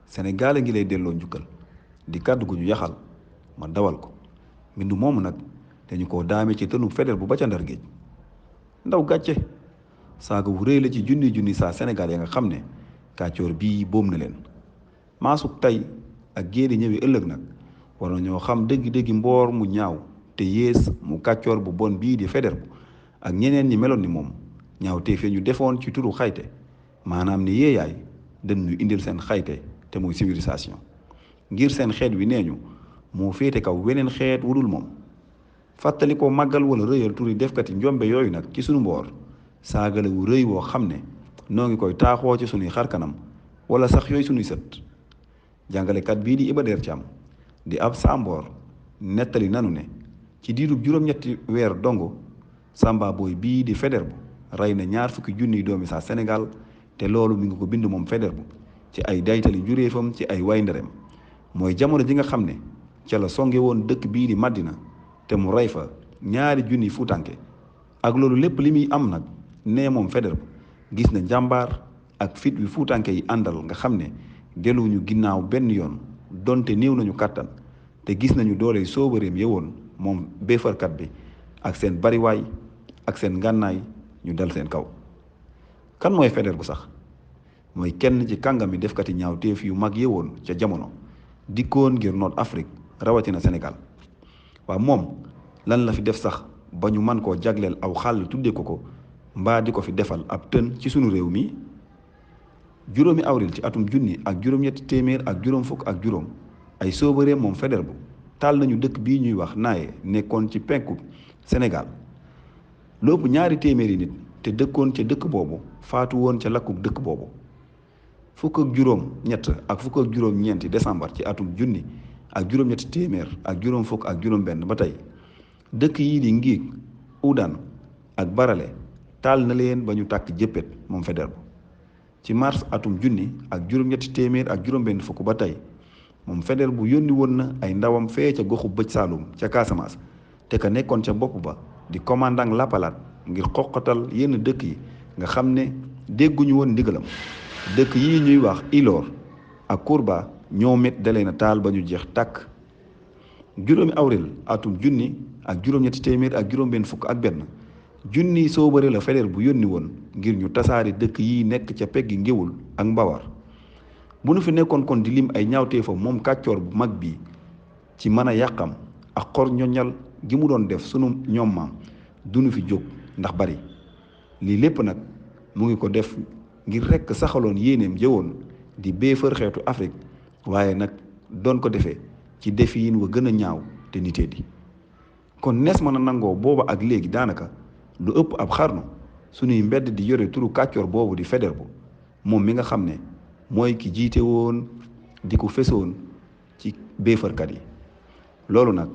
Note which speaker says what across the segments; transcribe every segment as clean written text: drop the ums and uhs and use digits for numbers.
Speaker 1: Sénégal a ngi lay delloo njukkal di kàddu gu ñu yaxal ma dawal ko mbindu moomu nag dañu ko daame ci tënub Faidherbe bu ba ca Ndar géej ndaw gàcce saaga wu rëy la ci junni junni saa Sénégal ya nga xam ne kàccoor bii boom na leen maasuk tey ak géeri ñëwi ëllëg nag war na ñoo xam dëggi-dëggi mboor mu ñaaw te yées mu kàccoor bu bon bii di Faidherbe ak ñeneen ñi meloon ni moom ñaaw te fi ñu defoon ci turu xayte maanaam ni yeeyaay dañ ñu indil seen xayte te muy civilisation ngir seen xeet wi nee ñu moo féete kaw weneen xeet wudul moom fàttali ko màggal wala rëyal turi defkati njombe yooyu nag ci sunu mboor saagale wu rëy woo xam ne noo ngi koy taaxoo ci sunuy xarkanam wala sax yooyu sunuy sët jàngalekat bii di Iba Der Thiam di ab Samboor nettali nanu ne ci diirub juróom-ñetti weer dongo Samba Boy bii di Faidherbe rey na 20 junniy doomi saa Sénégal te loolu mi ngi ko bind moom Faidherbe ci ay daytali juréefam ci ay wayndareem mooy jamono ji nga xam ne ca la songe woon dëkk bii di Madina te mu rey fa 2 junniy fuutanke ak loolu lépp li muy am nag nee moom Faidherbe gis na njàmbaar ak fit wi fuutanke yi àndal nga xam ne delluñu ginnaaw benn yoon donte néew nañu kàttan te gis nañu doole soobareem yewoon moom béefarkat bi ak seen bariwaay ak seen ngànnaay ñu dal seen kaw kan mooy Faidherbe sax mooy kenn ci kàngami defkati ñaawteef yu mag yewoon ca jamono dikkoon ngir noot Afrique rawatina Sénégal waaw moom lan la fi def sax ba ñu mën koo jagleel aw xàll tuddee ko mbaa di ko fi defal ab tën ci sunu réew mi juróomi avril ci atum junni ak juróom-ñetti téeméer ak juróom fukk ak juróom ay soobareem moom Faidherbe taal nañu dëkk bii ñuy wax Naaye nekkoon ci penku Sénégal lu ëpp 2 téeméeri nit te dëkkoon ca dëkk boobu faatu woon ca lakkuk dëkk boobu fukk ak juróom ñett ak fukk ak juróom ñeenti décembre ci atum junni ak juróom-ñetti téeméer ak juróom fukk ak juróom benn ba tey dëkk yii di Ngiig Udan ak Barale taal na leen ba ñu tàkk jëppét moom Faidherbe ci mars atum junni ak juróom-ñetti téeméer ak juróom benn fukk ba tey moom Faidherbe bu yónni woon na ay ndawam fee ca goxu bëj Saalum ca Casamance te ka nekkoon ca bopp ba di commandant Lapalaat ngir xoqatal yenn dëkk yi nga xam ne dégguñu woon ndigalam dëkk yi ñuy wax Ilor ak Kourba ñoom it dalee na taal ba ñu jeex tàkk juróomi avril atum junni ak juróom-ñetti téeméer ak juróom benn fukk ak benn junni soobare la Faidherbe bu yónni woon ngir ñu tasaari dëkk yi nekk ca peggi Ngéwul ak Mbawar bu nu fi nekkoon kon di lim ay ñaawteefam moom kàccoor bu mag bi ci mën a yàqam ak xor ñoñal gi mu doon def sunu ñoom maam du nu fi jóg ndax bari lii lépp nag mu ngi ko def ngir rekk saxaloon yéeneem jëwoon di béefar xeetu Afrique waaye nag doon ko defee ci defiin wa gën a ñaaw te nitee di kon nees mën a nangoo booba ak léegi daanaka lu ëpp ab xarnu sunuy mbedd di yore turu kàccoor boobu di Faidherbe moom mi nga xam ne mooy ki jiite woon di ko fesoon ci béefarkat yi loolu nag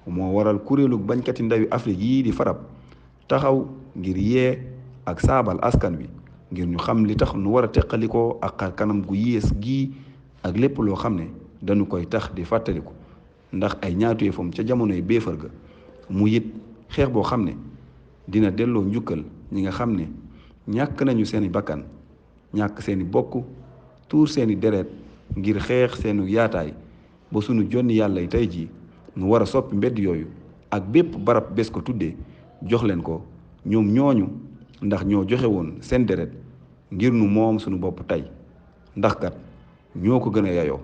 Speaker 1: moo waral kuréelu bañkati ndawi Afrique yii di FARAP taxaw ngir yee ak saabal askan wi ngir ñu xam li tax nu war a teqalikoo ak xar kanam gu yées gii ak lépp loo xam ne dañu koy tax di fàttaliku ndax ay ñaawteefam ca jamonoy béefar ga mu it xeex boo xam ne dina delloo njukkal ñi nga xam ne ñàkk nañu seeni bakkan ñàkk seeni bokk tuur seeni deret ngir xeex seenu yaataay ba sunu jonni yàlla yi tey jii nu war a soppi mbedd yooyu ak bépp barab bés ko tuddee jox leen ko ñoom ñooñu ndax ñoo joxe woon seen deret ngir nu moom sunu bopp tey ndax kat ñoo ko gën a yayoo